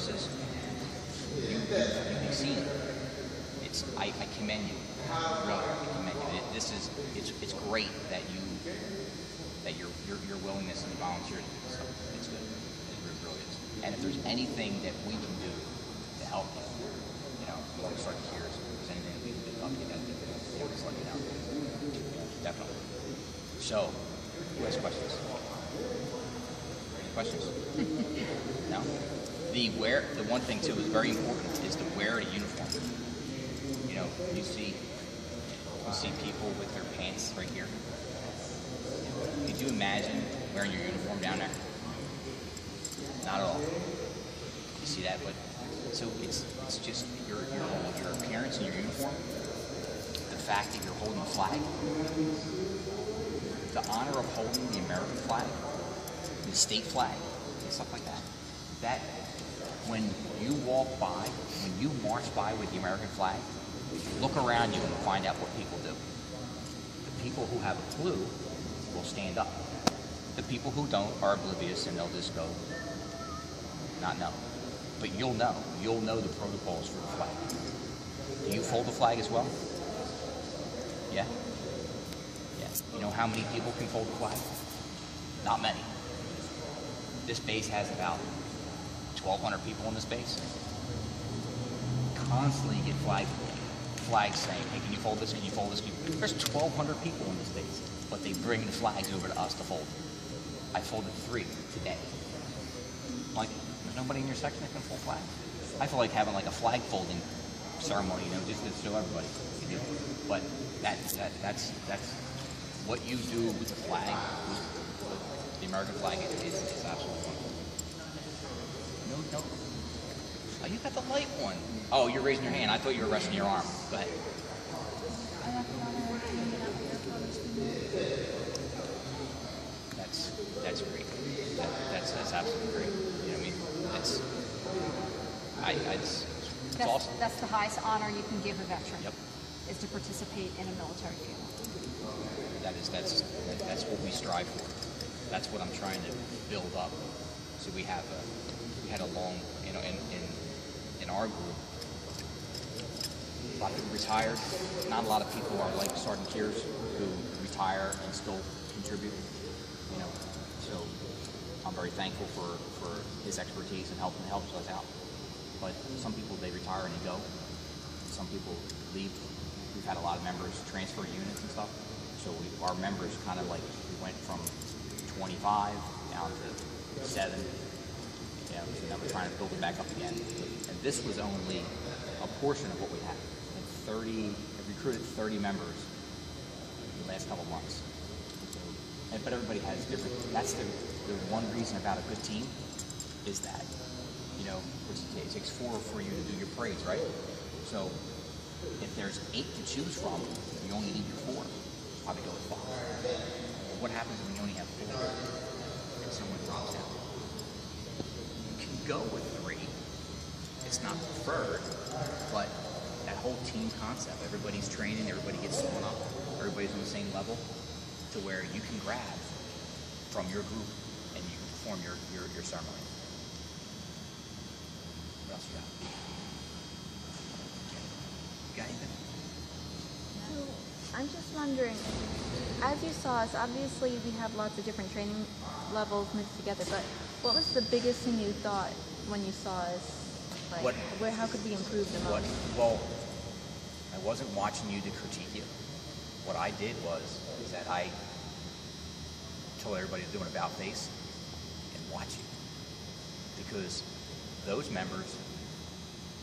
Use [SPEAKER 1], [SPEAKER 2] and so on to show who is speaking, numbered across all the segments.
[SPEAKER 1] courses, you've seen it. I commend you. Really, I commend you. It's great that your willingness and volunteer to do this stuff. It's good. It really is. And if there's anything that we can do to help you, when we start to hear, if there's anything that we can do to help you, just let me know. Definitely. So, who has questions? Any questions? No? The one thing too is very important is to wear a uniform. You see people with their pants right here. Could you imagine wearing your uniform down there? Not at all. You see that? But so it's just your appearance in your uniform, the fact that you're holding the flag, the honor of holding the American flag, the state flag, and stuff like that. That when you walk by, when you march by with the American flag, look around you and find out what people do. The people who have a clue will stand up. The people who don't are oblivious and they'll just go, not know. But you'll know. You'll know the protocols for the flag. Do you fold the flag as well? Yeah? Yeah. You know how many people can fold the flag? Not many. This base has about 1,200 people in this base. Constantly get flags saying, hey, can you fold this? Can you fold this? There's 1,200 people in this base, but they bring the flags over to us to fold. I folded 3 today. Like, there's nobody in your section that can fold flags. I feel like having like a flag folding ceremony, just to show everybody. But that's what you do with the flag. The American flag is absolutely wonderful. No. Oh, you got the light one. Oh, you're raising your hand. I thought you were resting your arm. Go ahead. That's great. That's absolutely great. You know what I mean? It's awesome.
[SPEAKER 2] That's the highest honor you can give a veteran.
[SPEAKER 1] Yep.
[SPEAKER 2] Is to participate in a military funeral.
[SPEAKER 1] That's what we strive for. That's what I'm trying to build up. So we had a long, in our group, a lot of people retired. Not a lot of people are like Sergeant Kears who retire and still contribute. So I'm very thankful for his expertise and helps us out. But some people, they retire and they go. Some people leave. We've had a lot of members transfer units and stuff. So our members kind of like, we went from 25 down to 7. So now we're trying to build it back up again. And this was only a portion of what we had. I've recruited 30 members in the last couple of months. But everybody has different. That's the one reason about a good team is that, it takes 4 for you to do your parades, right? So if there's 8 to choose from, you only need your 4. Probably go with 5. What happens when you only have 4 and someone drops out? You can go with 3. It's not preferred, but that whole team concept, everybody's training, everybody gets sewn up, everybody's on the same level, to where you can grab from your group and you can perform your ceremony. What else you got? You got anything?
[SPEAKER 3] So, I'm just wondering, as you saw us, obviously we have lots of different training levels mixed together, but what was the biggest thing you thought when you saw us? Like, how could we improve the most?
[SPEAKER 1] Well, I wasn't watching you to critique you. What I did is that I told everybody to do an about face and watch you. Because those members,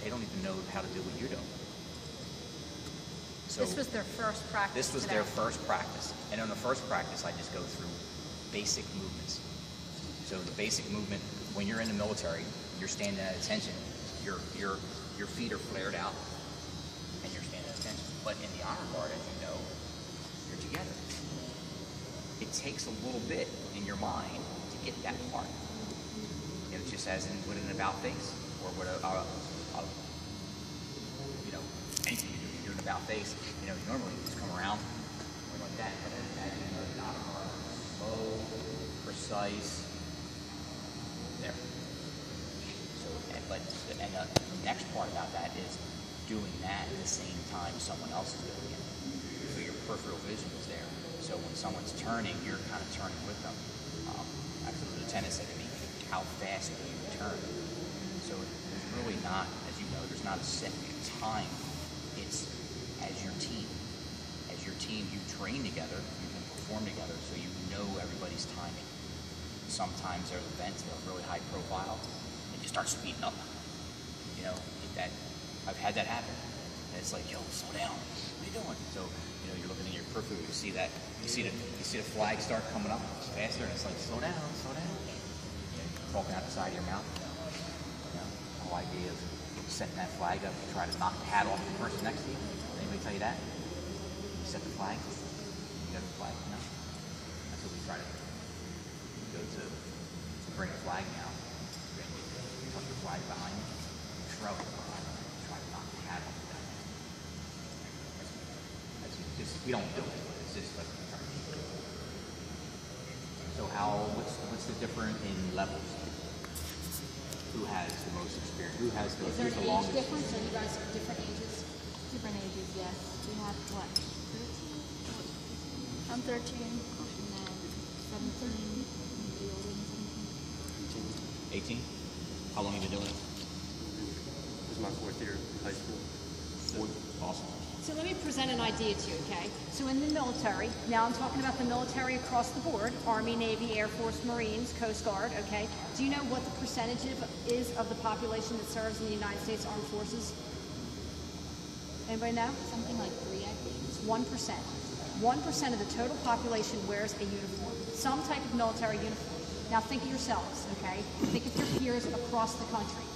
[SPEAKER 1] they don't even know how to do what you're doing. So
[SPEAKER 2] this was their first practice.
[SPEAKER 1] This was their first practice. And on the first practice, I just go through basic movements. So the basic movement, when you're in the military, you're standing at attention. Your feet are flared out, and you're standing at attention. But in the honor guard, as you know, you're together. It takes a little bit in your mind to get that part. Just as in with an about face, or with anything you do an about face. Normally you just come around like that, but as you know, the honor guard, slow, precise. There. So, and the next part about that is doing that at the same time someone else is doing it. So your peripheral vision is there. So when someone's turning, you're kind of turning with them. Actually, the lieutenant said to me, "How fast do you turn?" So there's really not, as you know, there's not a set time. It's as your team. As your team, you train together, you can perform together, so you know everybody's timing. Sometimes there's events that are really high profile, and you start speeding up. You know, that I've had that happen. And it's like, yo, slow down. What are you doing? So, you know, you're looking at your peripheral, you see that, you see the flag start coming up faster, and it's like, slow down, slow down. You know, talking out the side of your mouth. You know, the whole idea of setting that flag up to try to knock the hat off the person next to you. Anybody tell you that? You set the flag, you got the flag, you know? That's what we try to do. Go to bring a flag now, you tuck the flag behind you, throw it behind you, try to knock the hat off the guy. We don't do it, but it's just like we try to do it. So what's the difference in levels? Who has the most experience? Who has the,
[SPEAKER 2] Is there
[SPEAKER 1] who's
[SPEAKER 2] an
[SPEAKER 1] the
[SPEAKER 2] age
[SPEAKER 1] longest?
[SPEAKER 2] difference? Are you guys different ages?
[SPEAKER 3] Different ages, yes. We have what? 13? I'm 13. And then 17. The older than 17.
[SPEAKER 1] 18? How long have you been doing it?
[SPEAKER 4] This is my fourth year in high school.
[SPEAKER 1] Awesome.
[SPEAKER 2] So let me present an idea to you, okay? So in the military, now I'm talking about the military across the board, Army, Navy, Air Force, Marines, Coast Guard, okay? Do you know what the percentage is of the population that serves in the United States Armed Forces? Anybody know?
[SPEAKER 3] Something like 3, I think.
[SPEAKER 2] It's 1%. 1% of the total population wears a uniform, some type of military uniform. Now think of yourselves, okay? Think of your peers across the country.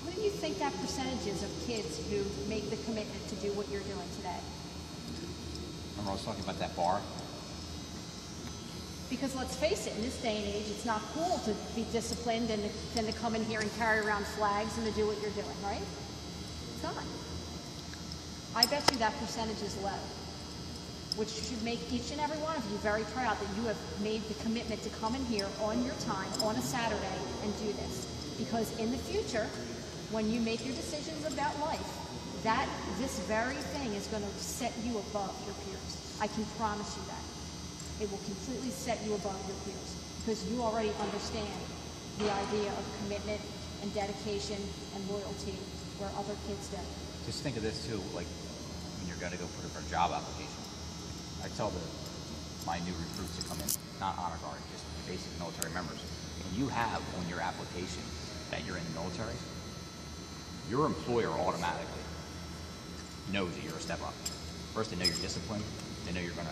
[SPEAKER 2] What do you think that percentage is of kids who make the commitment to do what you're doing today?
[SPEAKER 1] Remember I was talking about that bar?
[SPEAKER 2] Because let's face it, in this day and age, it's not cool to be disciplined and then to come in here and carry around flags and to do what you're doing, right? It's not. I bet you that percentage is low, which should make each and every one of you very proud that you have made the commitment to come in here on your time, on a Saturday, and do this. Because in the future, when you make your decisions about life, this very thing is going to set you above your peers. I can promise you that. It will completely set you above your peers because you already understand the idea of commitment and dedication and loyalty where other kids don't.
[SPEAKER 1] Just think of this too, like when you're going to go put in for a job application. I tell my new recruits to come in, not honor guard, just basic military members. When you have on your application that you're in the military, your employer automatically knows that you're a step up. First, they know you're disciplined. They know you can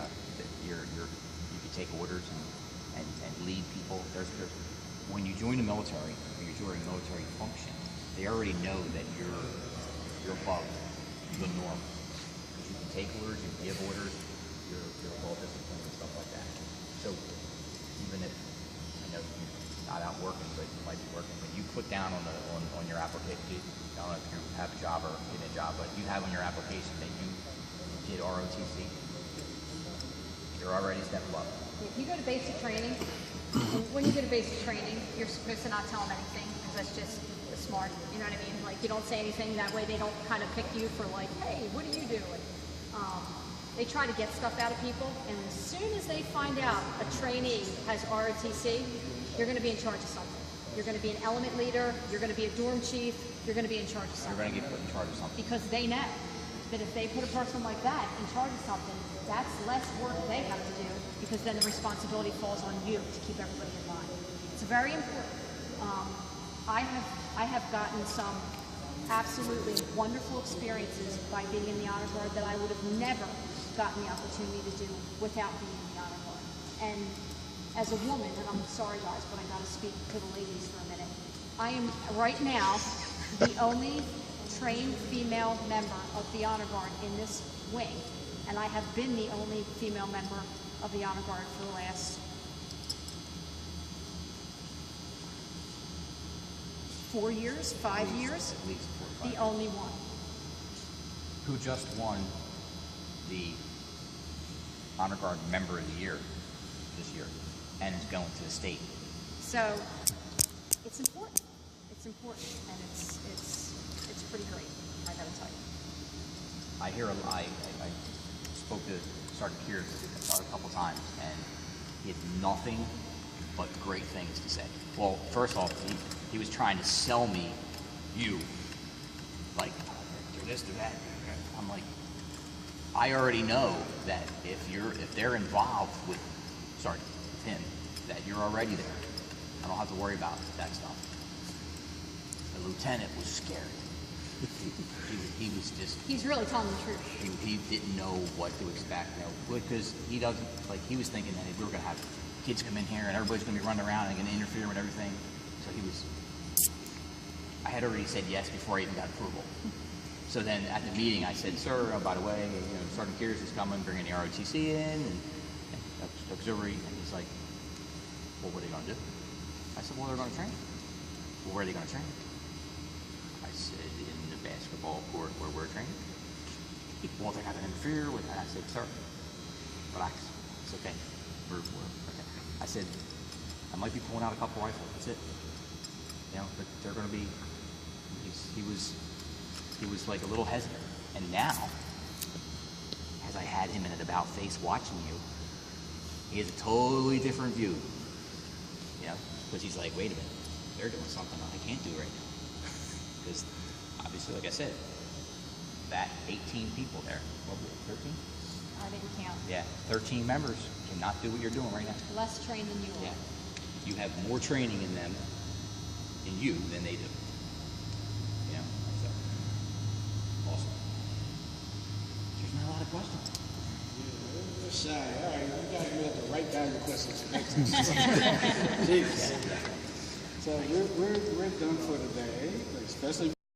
[SPEAKER 1] take orders and lead people. When you join the military, when you're doing a military function, they already know that you're above the norm. Because you can take orders, you can give orders, you're well disciplined and stuff like that. So even if I know you're not out working, but you might be working, but you put down on your application, I don't know if you have a job or in a job, but you have on your application that you did ROTC, you're already a step up.
[SPEAKER 2] If you go to basic training, and when you go to basic training, you're supposed to not tell them anything because that's just smart. You know what I mean? Like you don't say anything. That way they don't kind of pick you for like, hey, what are you doing? They try to get stuff out of people, and as soon as they find out a trainee has ROTC, you're going to be in charge of something. You're going to be an element leader. You're going to be a dorm chief. You're going to be in charge of something.
[SPEAKER 1] You're going to get put in charge of something.
[SPEAKER 2] Because they know that if they put a person like that in charge of something, that's less work they have to do because then the responsibility falls on you to keep everybody in line. It's very important. I have gotten some absolutely wonderful experiences by being in the Honor Guard that I would have never gotten the opportunity to do without being in the Honor Guard. And as a woman, and I'm sorry guys, but I got to speak to the ladies for a minute. I am right now the only trained female member of the Honor Guard in this wing, and I have been the only female member of the Honor Guard for the last 4 years, 5 years,
[SPEAKER 1] At least 4 or 5
[SPEAKER 2] the only one.
[SPEAKER 1] Who just won the Honor Guard Member of the Year this year and is going to the state.
[SPEAKER 2] So it's important. It's important, and it's pretty great, I gotta tell you.
[SPEAKER 1] I hear I spoke to Sergeant Kears a couple times, and he had nothing but great things to say. Well, first off, he was trying to sell me you. Like, do this, do that. I'm like, I already know that if they're involved with Sergeant, with him, that you're already there. I don't have to worry about that stuff. The lieutenant was scared. He was just.
[SPEAKER 2] He's really telling the truth.
[SPEAKER 1] He didn't know what to expect, because he doesn't, like, he was thinking that we were going to have kids come in here and everybody's going to be running around and going to interfere with everything. So I had already said yes before I even got approval. So then at the meeting I said, sir, by the way, Sergeant Kears is coming, bringing the ROTC in and auxiliary, and he's like, well, what are they going to do? I said, well, they're going to train. Well, where are they going to train? I said, in the basketball court where we're training. Well, they're not going to interfere with that. I said, sir, relax. It's okay. We're okay. I said, I might be pulling out a couple rifles. That's it. But they're going to be. He was like a little hesitant. And now, as I had him in an about face watching you, he has a totally different view. Because he's like, wait a minute, they're doing something I can't do right now. Because obviously, like I said, that 18 people there, what was it, 13?
[SPEAKER 2] I didn't count.
[SPEAKER 1] Yeah, 13 members cannot do what you're doing right now.
[SPEAKER 2] Less trained than you are.
[SPEAKER 1] Yeah. You have more training in them, in you, than they do. So, awesome. There's not a lot of questions.
[SPEAKER 5] You're shy. All right, you guys may have to write down your questions for next time. Jeez. So we're done for today, especially.